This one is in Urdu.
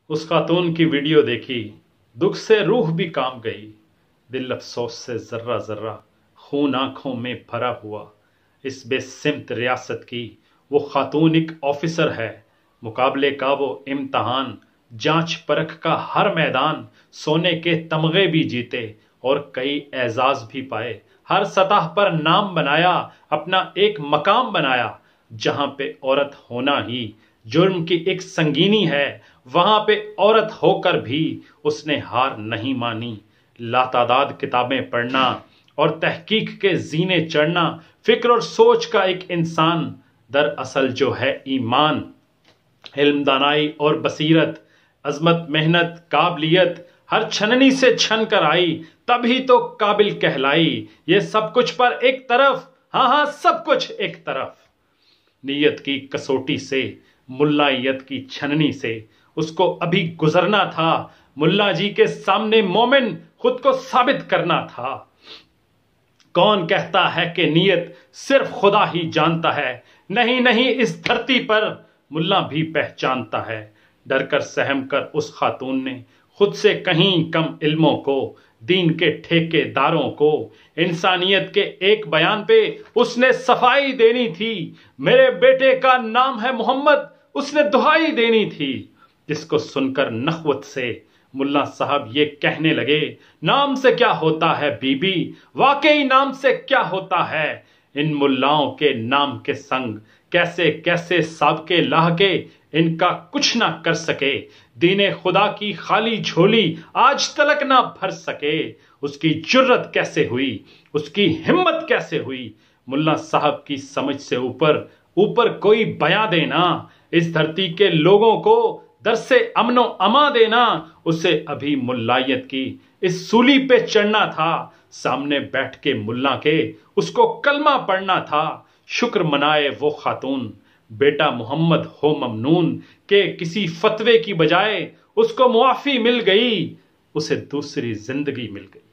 اس خاتون کی ویڈیو دیکھی، دکھ سے روح بھی کام گئی، دل افسوس سے ذرہ ذرہ خون آنکھوں میں بھرا ہوا۔ اس بے سمت ریاست کی وہ خاتون ایک آفیسر ہے، مقابلے کا وہ امتحان، جانچ پرکھ کا ہر میدان، سونے کے تمغے بھی جیتے اور کئی اعزاز بھی پائے، ہر سطح پر نام بنایا، اپنا ایک مقام بنایا۔ جہاں پہ عورت ہونا ہی جرم کی ایک سنگینی ہے، وہاں پہ عورت ہو کر بھی اس نے ہار نہیں مانی۔ لاتعداد کتابیں پڑھنا اور تحقیق کے زینے چڑھنا، فکر اور سوچ کا ایک انسان، دراصل جو ہے ایمان، علم، دانائی اور بصیرت، عظمت، محنت، قابلیت، ہر چھننی سے چھن کر آئی، تبھی تو قابل کہلائی۔ یہ سب کچھ پر ایک طرف، ہاں سب کچھ ایک طرف، نیت کی کسوٹی سے، ملائیت کی چھننی سے اس کو ابھی گزرنا تھا، ملا جی کے سامنے مومن خود کو ثابت کرنا تھا۔ کون کہتا ہے کہ نیت صرف خدا ہی جانتا ہے؟ نہیں، اس دھرتی پر ملا بھی پہچانتا ہے۔ ڈر کر سہم کر اس خاتون نے خود سے کہیں کم علموں کو، دین کے ٹھیکے داروں کو، انسانیت کے ایک بیان پہ اس نے صفائی دینی تھی۔ میرے بیٹے کا نام ہے محمد، اس نے دہائی دینی تھی، جس کو سن کر نخوت سے ملا صاحب یہ کہنے لگے، نام سے کیا ہوتا ہے بی بی، واقعی نام سے کیا ہوتا ہے؟ ان ملاؤں کے نام کے سنگ کیسے کیسے سابقے لاہ کے ان کا کچھ نہ کر سکے، دین خدا کی خالی جھولی آج تلک نہ بھر سکے۔ اس کی جرت کیسے ہوئی، اس کی ہمت کیسے ہوئی؟ ملا صاحب کی سمجھ سے اوپر کوئی بیاں دینا، اس دھرتی کے لوگوں کو درس امن و امان دینا۔ اسے ابھی ملائیت کی اس سولی پہ چڑھنا تھا، سامنے بیٹھ کے ملا کے اس کو کلمہ پڑھنا تھا۔ شکر منائے وہ خاتون، بیٹا محمد ہو ممنون کہ کسی فتوے کی بجائے اس کو معافی مل گئی، اسے دوسری زندگی مل گئی۔